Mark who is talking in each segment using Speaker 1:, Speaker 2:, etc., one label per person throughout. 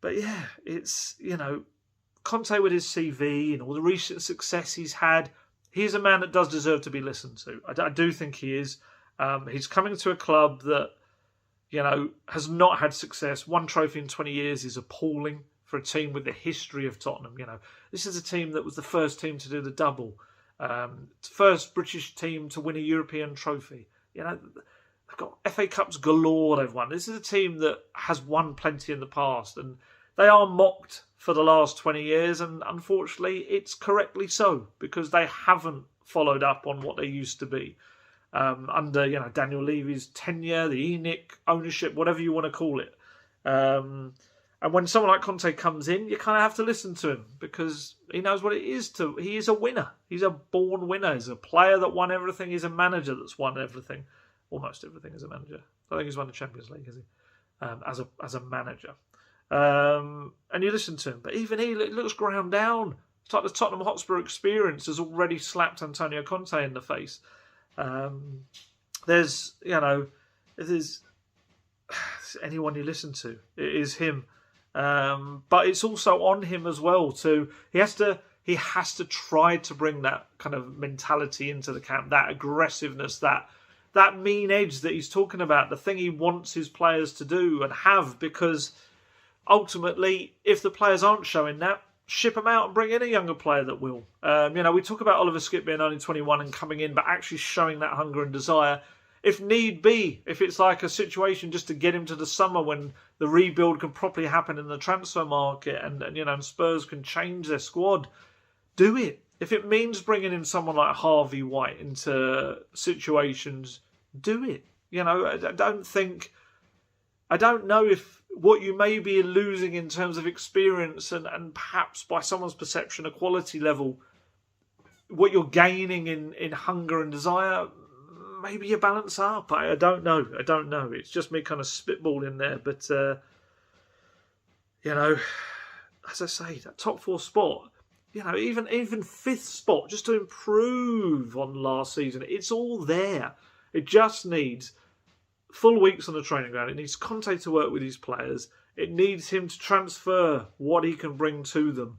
Speaker 1: But yeah, it's, Conte with his CV and all the recent success he's had, he's a man that does deserve to be listened to. I do think he is. He's coming to a club that, has not had success. One trophy in 20 years is appalling for a team with the history of Tottenham. This is a team that was the first team to do the double. First British team to win a European trophy. They've got FA Cups galore they've won. This is a team that has won plenty in the past, and they are mocked for the last 20 years, and unfortunately it's correctly so, because they haven't followed up on what they used to be. Under Daniel Levy's tenure, the ENIC ownership, whatever you want to call it. And when someone like Conte comes in, you kind of have to listen to him, because he knows what it is to. He is a winner. He's a born winner. He's a player that won everything. He's a manager that's won everything. Almost everything as a manager. I think he's won the Champions League, has he? As a manager. And you listen to him. But even he looks ground down. It's like the Tottenham Hotspur experience has already slapped Antonio Conte in the face. There's anyone you listen to, it is him. But it's also on him as well too. He has to try to bring that kind of mentality into the camp, that aggressiveness, that mean edge that he's talking about, the thing he wants his players to do and have, because ultimately, if the players aren't showing that, ship them out and bring in a younger player that will. We talk about Oliver Skipp being only 21 and coming in, but actually showing that hunger and desire. If need be, if it's like a situation just to get him to the summer when the rebuild can properly happen in the transfer market and Spurs can change their squad, do it. If it means bringing in someone like Harvey White into situations, do it. I don't know if what you may be losing in terms of experience and perhaps by someone's perception, a quality level, what you're gaining in hunger and desire, maybe you balance up. I don't know. It's just me kind of spitballing there. But, as I say, that top four spot, even fifth spot, just to improve on last season, it's all there. It just needs full weeks on the training ground. It needs Conte to work with his players. It needs him to transfer what he can bring to them.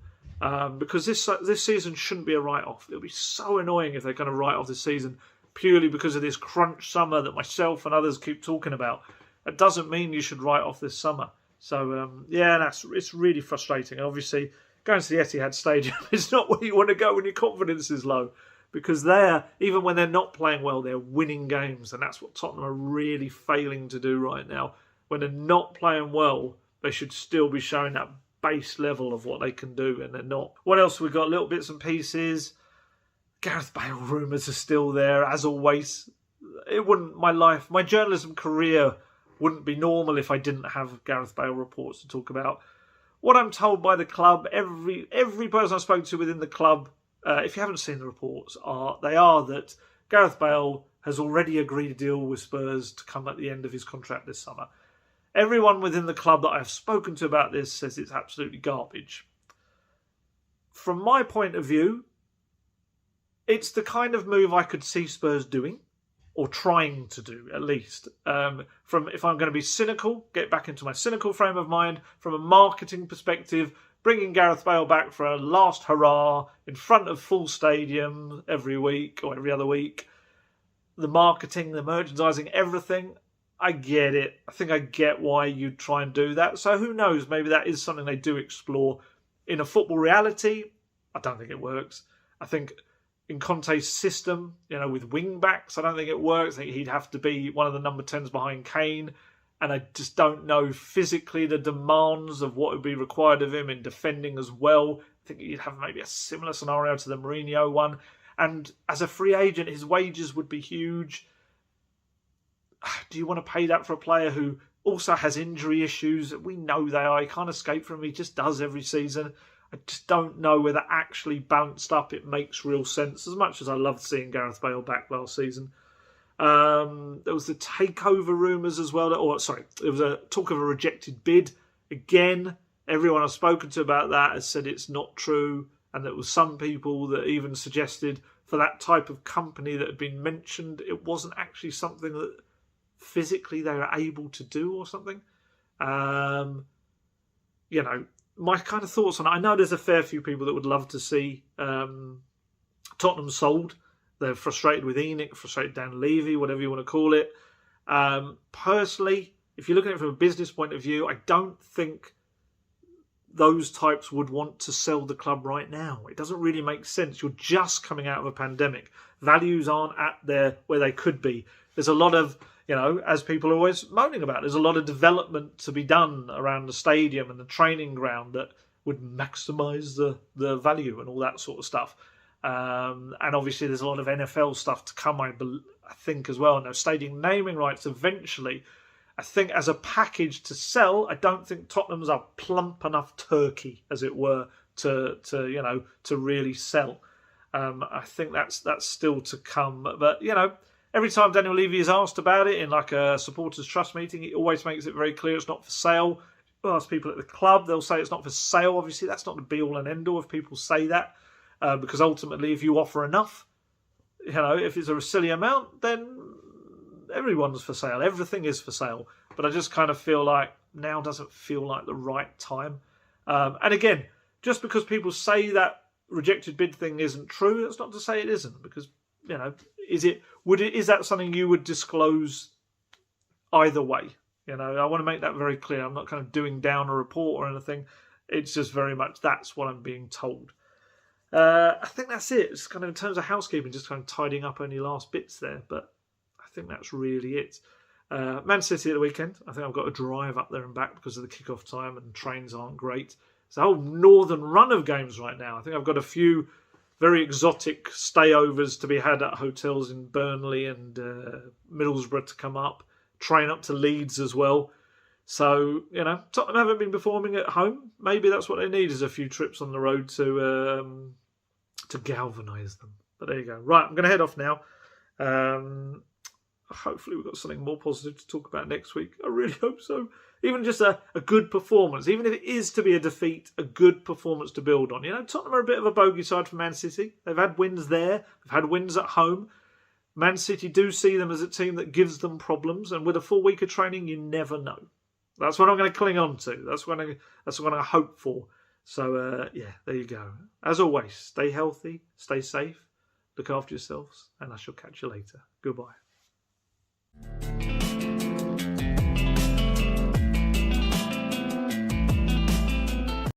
Speaker 1: Because this season shouldn't be a write-off. It'll be so annoying if they're going to write off this season purely because of this crunch summer that myself and others keep talking about. It doesn't mean you should write off this summer. So, it's really frustrating. Obviously, going to the Etihad Stadium is not where you want to go when your confidence is low. Because there, even when they're not playing well, they're winning games. And that's what Tottenham are really failing to do right now. When they're not playing well, they should still be showing that base level of what they can do, and they're not. What else we got? Little bits and pieces. Gareth Bale rumours are still there, as always. My journalism career wouldn't be normal if I didn't have Gareth Bale reports to talk about. What I'm told by the club, every person I've spoken to within the club, if you haven't seen the reports, they are that Gareth Bale has already agreed a deal with Spurs to come at the end of his contract this summer. Everyone within the club that I've spoken to about this says it's absolutely garbage. From my point of view, it's the kind of move I could see Spurs doing, or trying to do at least. If I'm going to be cynical, get back into my cynical frame of mind, from a marketing perspective, bringing Gareth Bale back for a last hurrah in front of full stadium every week or every other week. The marketing, the merchandising, everything, I get it. I think I get why you'd try and do that. So who knows, maybe that is something they do explore. In a football reality, I don't think it works. I think in Conte's system, with wing backs, I don't think it works. I think he'd have to be one of the number 10s behind Kane. And I just don't know physically the demands of what would be required of him in defending as well. I think you'd have maybe a similar scenario to the Mourinho one. And as a free agent, his wages would be huge. Do you want to pay that for a player who also has injury issues? We know they are. He can't escape from them. He just does every season. I just don't know whether actually balanced up it makes real sense, as much as I loved seeing Gareth Bale back last season. There was the takeover rumours as well. There was a talk of a rejected bid. Again, everyone I've spoken to about that has said it's not true. And there was some people that even suggested for that type of company that had been mentioned, it wasn't actually something that physically they were able to do or something. you know, my kind of thoughts on it. I know there's a fair few people that would love to see Tottenham sold. They're frustrated with Enoch, frustrated Dan Levy, whatever you want to call it. Personally, if you're looking at it from a business point of view, I don't think those types would want to sell the club right now. It doesn't really make sense. You're just coming out of a pandemic. Values aren't at where they could be. There's a lot of, you know, as people are always moaning about, there's a lot of development to be done around the stadium and the training ground that would maximise the value and all that sort of stuff. And obviously there's a lot of NFL stuff to come, I think, as well. Now, stadium naming rights eventually. I think as a package to sell, I don't think Tottenham's a plump enough turkey, as it were, to really sell. I think that's still to come. But, you know, every time Daniel Levy is asked about it in like a supporters trust meeting, he always makes it very clear it's not for sale. You ask people at the club, they'll say it's not for sale. Obviously, that's not the be-all and end-all if people say that. Because ultimately, if you offer enough, you know, if it's a silly amount, then everyone's for sale. Everything is for sale. But I just kind of feel like now doesn't feel like the right time. And again, just because people say that rejected bid thing isn't true, that's not to say it isn't. Because, you know, is that something you would disclose either way? You know, I want to make that very clear. I'm not kind of doing down a report or anything. It's just very much that's what I'm being told. I think that's it. It's kind of in terms of housekeeping, just kind of tidying up any last bits there. But I think that's really it. Man City at the weekend. I think I've got to drive up there and back because of the kickoff time and trains aren't great. It's a whole northern run of games right now. I think I've got a few very exotic stayovers to be had at hotels in Burnley and Middlesbrough to come up. Train up to Leeds as well. So, you know, Tottenham haven't been performing at home. Maybe that's what they need, is a few trips on the road to galvanise them. But there you go. Right, I'm going to head off now. Hopefully we've got something more positive to talk about next week. I really hope so. Even just a good performance. Even if it is to be a defeat, a good performance to build on. You know, Tottenham are a bit of a bogey side for Man City. They've had wins there. They've had wins at home. Man City do see them as a team that gives them problems. And with a full week of training, you never know. That's what I'm going to cling on to. That's what I hope for. So, yeah, there you go. As always, stay healthy, stay safe, look after yourselves, and I shall catch you later. Goodbye.